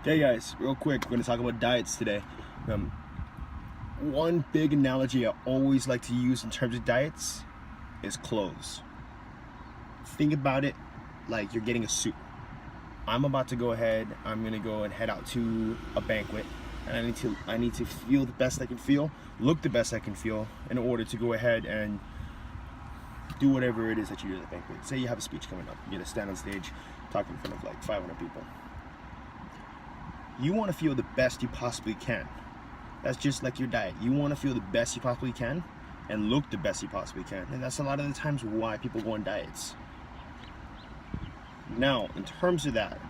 Hey guys, real quick, we're going to talk about diets today. One big analogy I always like to use in terms of diets is clothes. Think about it like you're getting a suit. I'm about to go ahead, I'm going to go and head out to a banquet, and I need to feel the best I can feel, look the best I can feel in order to go ahead and do whatever it is that you do at the banquet. Say you have a speech coming up, you get to stand on stage, talk in front of like 500 people. You want to feel the best you possibly can. That's just like your diet. You want to feel the best you possibly can and look the best you possibly can. And that's a lot of the times why people go on diets. Now, in terms of that,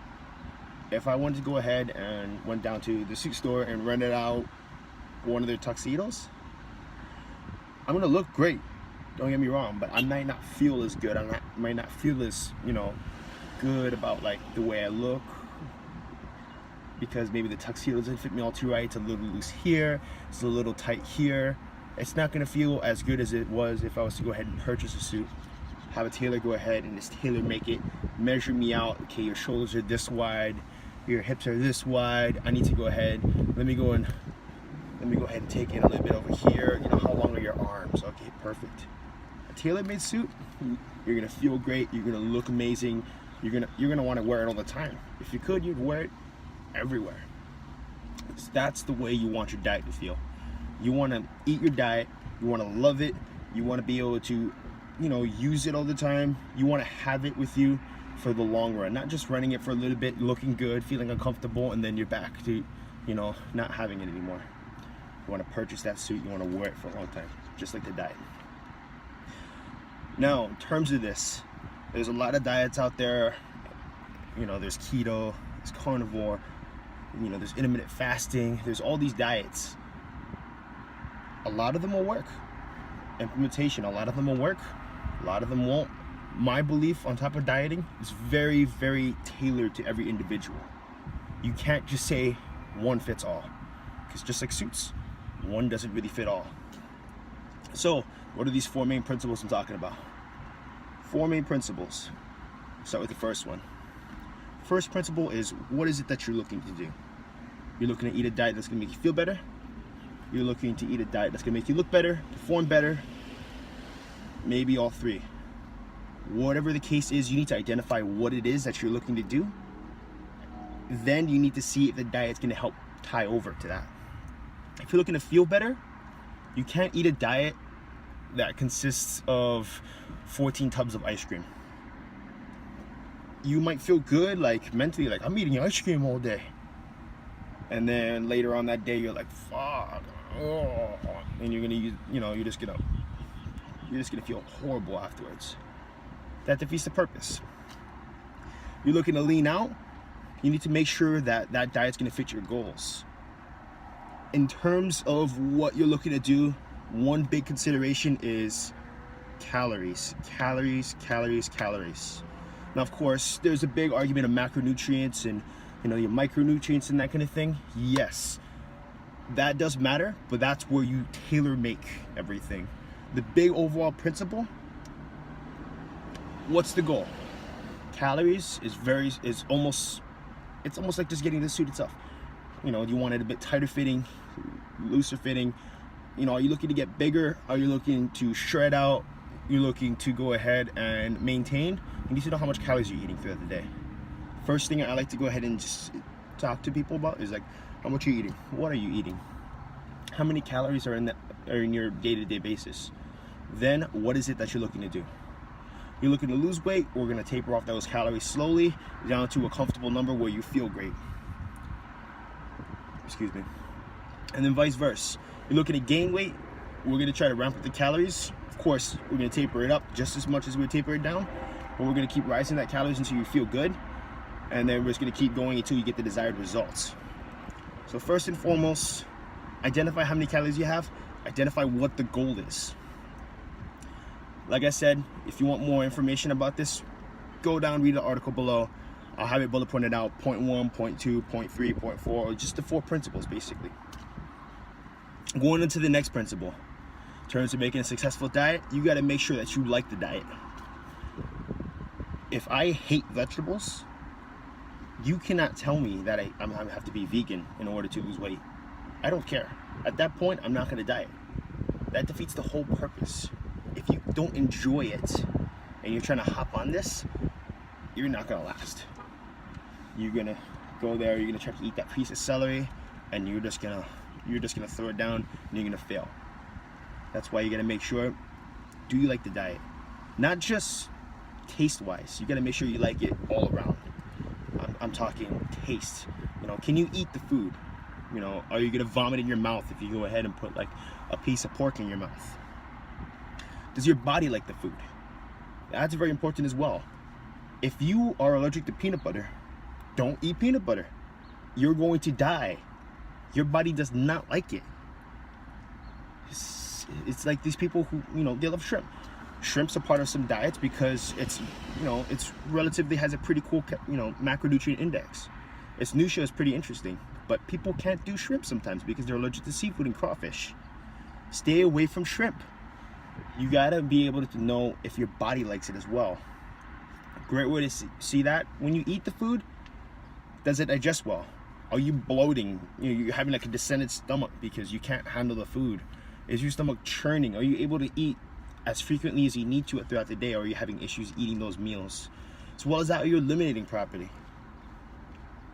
if I wanted to go ahead and went down to the suit store and rented out one of their tuxedos, I'm going to look great. Don't get me wrong, but I might not feel as good. Might not feel as, good about like the way I look, because maybe the tuxedo doesn't fit me all too right. It's a little loose here, it's a little tight here. It's not gonna feel as good as it was if I was to go ahead and purchase a suit, have a tailor go ahead and this tailor make it, measure me out. Okay, your shoulders are this wide, your hips are this wide. I need to go ahead, let me go ahead and take in a little bit over here. How long are your arms? Okay, perfect. A tailor-made suit, you're gonna feel great, you're gonna look amazing, you're gonna want to wear it all the time. If you could, you'd wear it everywhere. So that's the way you want your diet to feel. You want to eat your diet, you want to love it, you want to be able to use it all the time. You want to have it with you for the long run, not just running it for a little bit, looking good, feeling uncomfortable, and then you're back to not having it anymore. You want to purchase that suit, you want to wear it for a long time, just like the diet. Now, in terms of this, there's a lot of diets out there. There's keto, there's carnivore, there's intermittent fasting, there's all these diets. A lot of them will work. Implementation, a lot of them will work, a lot of them won't. My belief on top of dieting is very, very tailored to every individual. You can't just say one fits all, because just like suits, one doesn't really fit all. So, what are these four main principles I'm talking about? Four main principles. Start with the first one. First principle is, what is it that you're looking to do? You're looking to eat a diet that's going to make you feel better. You're looking to eat a diet that's going to make you look better, perform better, maybe all three. Whatever the case is, you need to identify what it is that you're looking to do. Then you need to see if the diet's going to help tie over to that. If you're looking to feel better, you can't eat a diet that consists of 14 tubs of ice cream. You might feel good, like mentally, like I'm eating ice cream all day, and then later on that day you're like, fuck, and you're gonna you're just gonna feel horrible afterwards. That defeats the purpose. You're looking to lean out, you need to make sure that that diet's gonna fit your goals. In terms of what you're looking to do, one big consideration is calories. Now, of course, there's a big argument of macronutrients and your micronutrients and that kind of thing. Yes, that does matter, but that's where you tailor make everything. The big overall principle, what's the goal? Calories is almost like just getting the suit itself. Do you want it a bit tighter fitting, looser fitting? Are you looking to get bigger? Are you looking to shred out? You're looking to go ahead and maintain? You need to know how much calories you're eating throughout the day. First thing I like to go ahead and just talk to people about is like, how much are you eating? What are you eating? How many calories are in your day-to-day basis? Then, what is it that you're looking to do? You're looking to lose weight. We're gonna taper off those calories slowly down to a comfortable number where you feel great. Excuse me. And then vice versa. You're looking to gain weight. We're gonna try to ramp up the calories. Of course, we're gonna taper it up just as much as we taper it down, but we're gonna keep rising that calories until you feel good, and then we're just gonna keep going until you get the desired results. So first and foremost, identify how many calories you have, identify what the goal is. Like I said, if you want more information about this, go down, read the article below. I'll have it bullet pointed out, point 1, point 2, point 3, point 4, just the 4 principles basically. Going into the next principle. In terms of making a successful diet, you got to make sure that you like the diet. If I hate vegetables, You cannot tell me that I have to be vegan in order to lose weight. I don't care. At that point, I'm not going to diet. That defeats the whole purpose. If you don't enjoy it and you're trying to hop on this, you're not going to last. You're going to go there, you're going to try to eat that piece of celery, and you're just going to throw it down, and you're going to fail. That's why you got to make sure, do you like the diet? Not just taste-wise. You got to make sure you like it all around. I'm talking taste. Can you eat the food? Are you gonna vomit in your mouth if you go ahead and put like a piece of pork in your mouth? Does your body like the food? That's very important as well. If you are allergic to peanut butter, don't eat peanut butter. You're going to die. Your body does not like it. It's like these people who, they love shrimp. Shrimp's a part of some diets because it's relatively has a pretty cool, macronutrient index. Its nutrition is pretty interesting, but people can't do shrimp sometimes because they're allergic to seafood and crawfish. Stay away from shrimp. You gotta be able to know if your body likes it as well. Great way to see that, when you eat the food, does it digest well? Are you bloating? You're having like a distended stomach because you can't handle the food. Is your stomach churning? Are you able to eat as frequently as you need to throughout the day, or are you having issues eating those meals? As well as that, are you eliminating properly?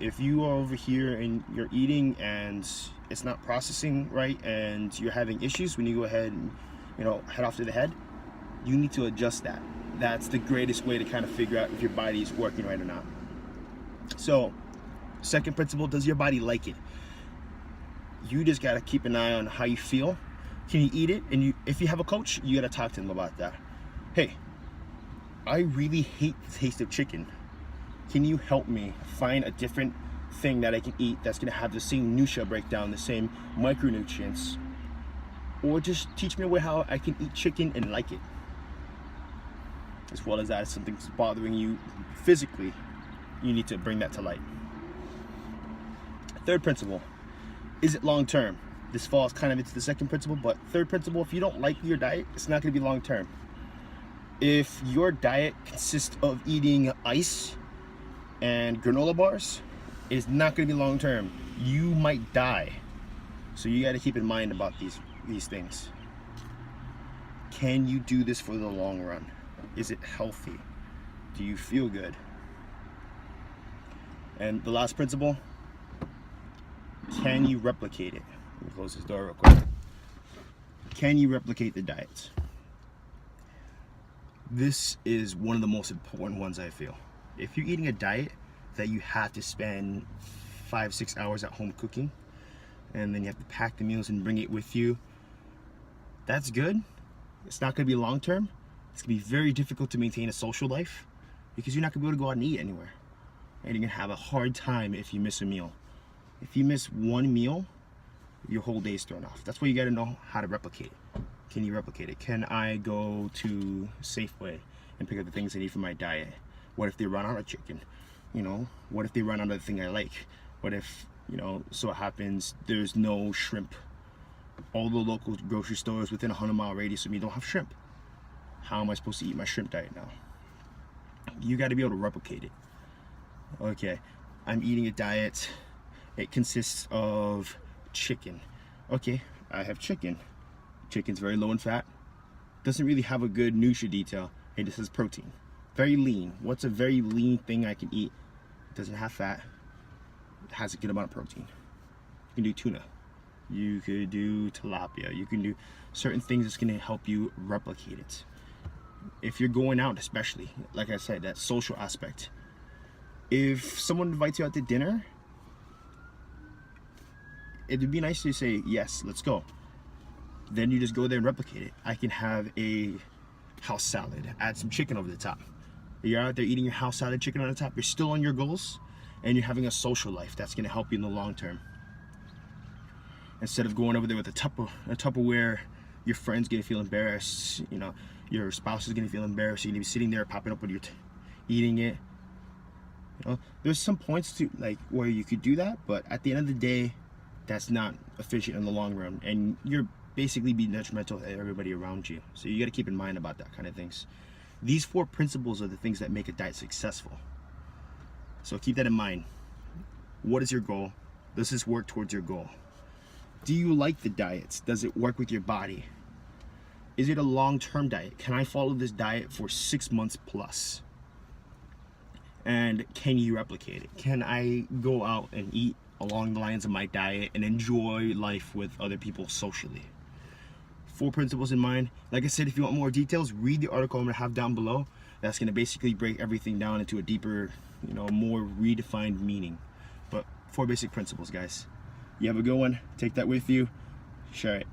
If you are over here and you're eating and it's not processing right and you're having issues when you go ahead and head off to the head, you need to adjust that. That's the greatest way to kind of figure out if your body is working right or not. So, second principle, does your body like it? You just got to keep an eye on how you feel. Can you eat it? And if you have a coach, you got to talk to them about that. Hey, I really hate the taste of chicken. Can you help me find a different thing that I can eat that's going to have the same nutrition breakdown, the same micronutrients? Or just teach me a way how I can eat chicken and like it. As well as that, if something's bothering you physically, you need to bring that to light. Third principle, is it long term? This falls kind of into the second principle, but third principle, if you don't like your diet, it's not going to be long term. If your diet consists of eating ice and granola bars, it's not going to be long term. You might die. So you got to keep in mind about these things. Can you do this for the long run? Is it healthy? Do you feel good? And the last principle, can you replicate it? Let me close this door real quick. Can you replicate the diets? This is one of the most important ones, I feel. If you're eating a diet that you have to spend 5-6 hours at home cooking, and then you have to pack the meals and bring it with you, that's good. It's not going to be long term. It's going to be very difficult to maintain a social life because you're not going to be able to go out and eat anywhere. And you're going to have a hard time if you miss a meal. If you miss one meal, your whole day's thrown off. That's why you got to know how to replicate it. Can you replicate it? Can I go to Safeway and pick up the things I need for my diet? What if they run out of chicken? What if they run out of the thing I like? What if, so it happens there's no shrimp? All the local grocery stores within a 100-mile radius of me don't have shrimp. How am I supposed to eat my shrimp diet now? You got to be able to replicate it. Okay, I'm eating a diet. It consists of chicken. Okay, I have chicken. Chicken's very low in fat. Doesn't really have a good nutrient detail. It just has protein. Very lean. What's a very lean thing I can eat? It doesn't have fat. It has a good amount of protein. You can do tuna. You could do tilapia. You can do certain things that's going to help you replicate it. If you're going out, especially, like I said, that social aspect. If someone invites you out to dinner, it'd be nice to say, yes, let's go. Then you just go there and replicate it. I can have a house salad, add some chicken over the top. You're out there eating your house salad, chicken on the top, you're still on your goals, and you're having a social life that's going to help you in the long term. Instead of going over there with a Tupperware, your friend's going to feel embarrassed, your spouse is going to feel embarrassed, you're going to be sitting there popping up when you're eating it. There's some points to where you could do that, but at the end of the day, that's not efficient in the long run, and you're basically being detrimental to everybody around you. So you got to keep in mind about that kind of things. These 4 principles are the things that make a diet successful. So keep that in mind. What is your goal? Does this work towards your goal? Do you like the diets? Does it work with your body? Is it a long-term diet? Can I follow this diet for 6 months plus? And can you replicate it? Can I go out and eat along the lines of my diet and enjoy life with other people socially? 4 principles in mind. Like I said, if you want more details, read the article I'm gonna have down below. That's gonna basically break everything down into a deeper, more redefined meaning. But 4 basic principles, guys. You have a good one. Take that with you. Share it.